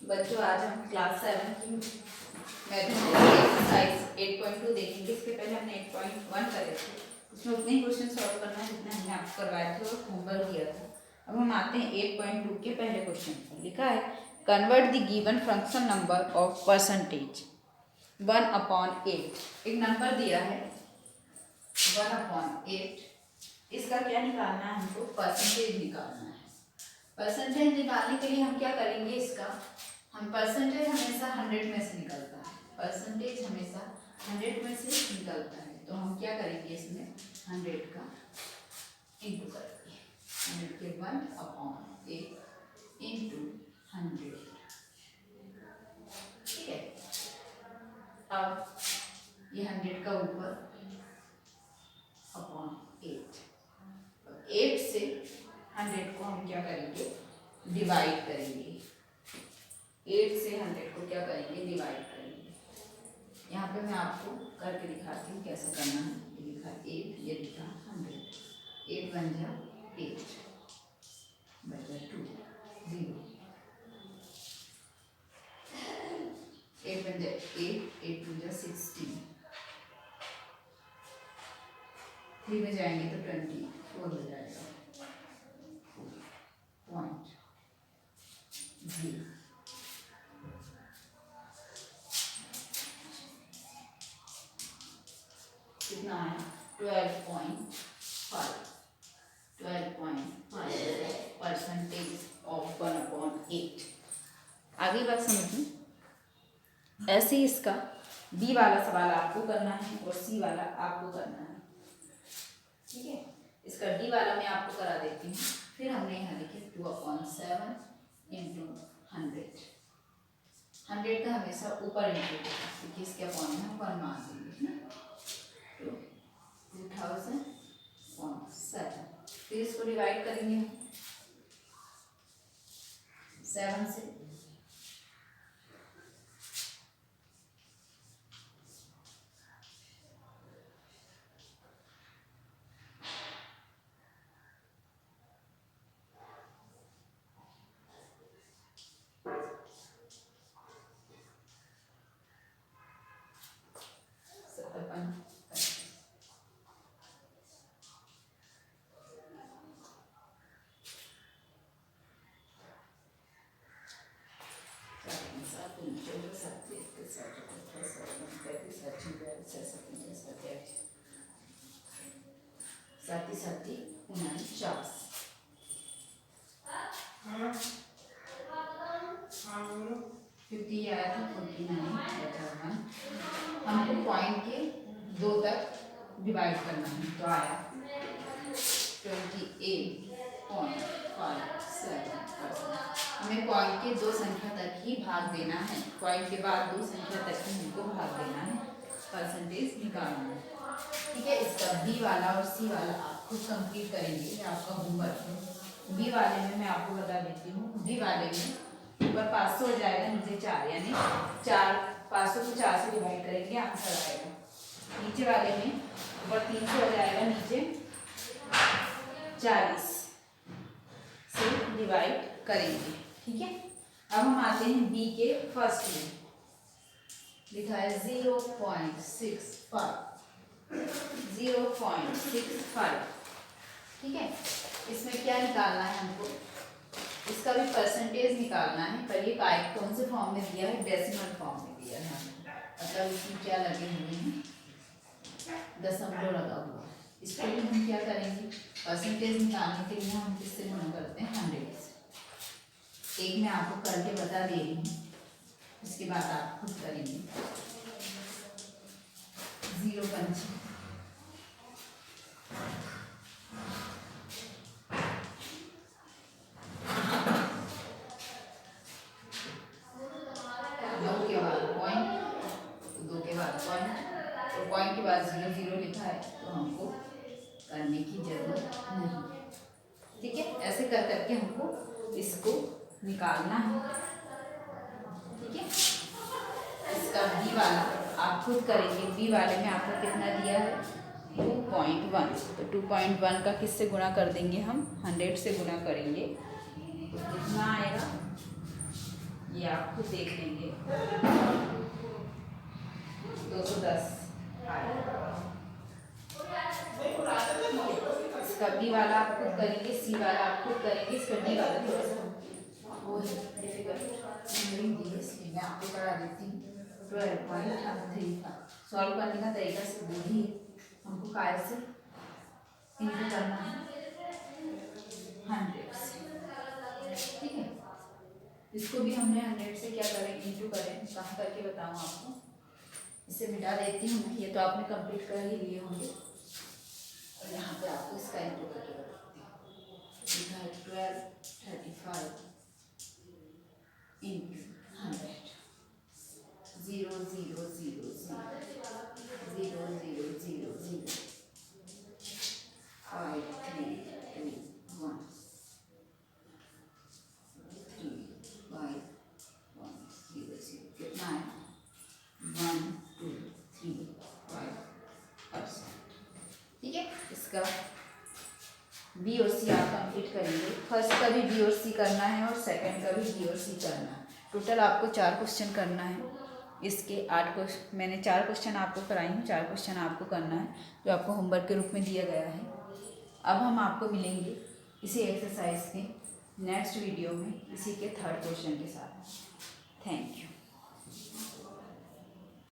बच्चों आज हम क्लास 7 की मैथमेटिक्स एक्सरसाइज 8.2 देखेंगे। इसके पहले हमने 8.1 करे थे, उसमें उतने ही क्वेश्चन सॉल्व करना है जितने हमने आपको करवाए थे और होमवर्क दिया था। अब हम आते हैं 8.2 के पहले क्वेश्चन पर। लिखा है convert the given function number of percentage 1/8। एक नंबर दिया है 1/8। इसका क्या निकालना है हमको? परसेंटेज निकालना है। परसेंटेज निकालने के लिए हम क्या करेंगे? इसका हम परसेंटेज हमेशा 100 में से निकलता है। परसेंटेज हमेशा 100 में से निकलता है, तो हम क्या करेंगे? इसमें 100 का इंटू करेंगे। 100 के 1/8 इंटू 100। ठीक है। अब ये 100 का ऊपर अपॉन 8। 8 से 100 को हम क्या करेंगे? डिवाइड करेंगे। 8 से 100 को क्या करेंगे? डिवाइड करेंगे। यहाँ पे मैं आपको करके दिखाती हूँ कैसे करना है। ये लिखा 8, ये लिखा 100। 8 बन जा 8 बचा 2 0। 8 बन जा 8, 8 2 जा 16। 3 में जाएंगे तो 24 हो जाएगा। पॉइंट 0। कितना है? 12.5 परसेंटेज ऑफ 1/8। आगे बात समझिए। ऐसे ही इसका बी वाला सवाल आपको करना है और सी वाला आपको करना है। ठीक है। इसका डी वाला मैं आपको करा देती हूँ। फिर हमने यहाँ लिखे 2/7 इंटू 100। 100 का हमेशा ऊपर इंटू क्योंकि इसके अपॉन में हम 1 मान देंगे। तो 2000/7। फिर इसको डिवाइड करेंगे 7 से। साथी साथी 49। 50 आया था 49 हमको पॉइंट के 2 तक डिवाइड करना है, तो आया 28.57%। हमें पॉइंट के 2 संख्या तक ही भाग देना है। पॉइंट के बाद 2 संख्या तक ही हमको भाग देना है, परसेंटेज निकालना है। ठीक है। इसका बी वाला और सी वाला आप खुद कंप्लीट करेंगे, ये आपका होमवर्क है। बी वाले में मैं आपको बता देती हूँ। बी वाले में ऊपर 500 हो जाएगा, नीचे 4, यानी 4 500 को 4 से डिवाइड करेंगे, आंसर आएगा। नीचे वाले में ऊपर 300 हो जाएगा, नीचे 40 से डिवाइड करेंगे। ठीक है। अब हम आते हैं बी के फर्स्ट में। लिखा है 0.65। 0.65। ठीक है। इसमें क्या निकालना है हमको? इसका भी परसेंटेज निकालना है, पर ये कौन से फॉर्म में दिया है? डेसिमल फॉर्म में दिया है। मतलब इसमें क्या लगे हुए हैं? दशमलव लगा हुआ है। इसके लिए हम क्या करेंगे? परसेंटेज निकालने के लिए हम किससे गुणा करते हैं? 100 से। एक मैं आपको करके बता दे रही हूँ, इसके बाद आप खुद करेंगे। 0.5 के बाद पॉइंट, 2 के बाद पॉइंट, और पॉइंट के बाद 0 0 लिखा है, तो हमको करने की जरूरत नहीं। ठीक है। ऐसे कर करके हमको इसको निकालना है। ठीक है। इसका बी वाला आप खुद करेंगे। बी वाले में आपको कितना दिया है? 2.1। तो 2.1 का किससे गुणा कर देंगे? हम 100 से गुणा करेंगे, तो कितना आएगा? ये आप खुद देख लेंगे। 210 इसका बी वाला आप खुद करेंगे, सी वाला आप खुद करेंगे। इसका डी वाला थोड़ा सा वो है डिफिकल्ट, इसलिए मैं आपको करा देती हूँ। 12.35 सॉल्व करने का तरीका से वो ही है, हमको काय से इनटू करना है 100 से, ठीक है। इसको भी हमने 100 से क्या करें, इनटू करें, कहाँ करके बताऊँ आपको। इसे मिटा देती हूँ, ये तो आपने कंप्लीट कर ही लिए होंगे, और यहाँ पे आपको इसका इनटू करके बताती हूँ। 1235 इंटू 100 0 0 0 0 0 0 0 0 5 3 2 1 3 5 1 0 0 कितना है 1 2 3 5%, ठीक है। इसका बी और सी आप कंप्लीट करेंगे। फर्स्ट का भी बी और सी करना है और सेकंड का भी बी और सी करना है। टोटल आपको 4 क्वेश्चन करना है। इसके 8 क्वेश्चन मैंने 4 क्वेश्चन आपको कराई हूँ, 4 क्वेश्चन आपको करना है जो आपको होमवर्क के रूप में दिया गया है। अब हम आपको मिलेंगे इसी एक्सरसाइज के नेक्स्ट वीडियो में इसी के 3rd क्वेश्चन के साथ। Thank you.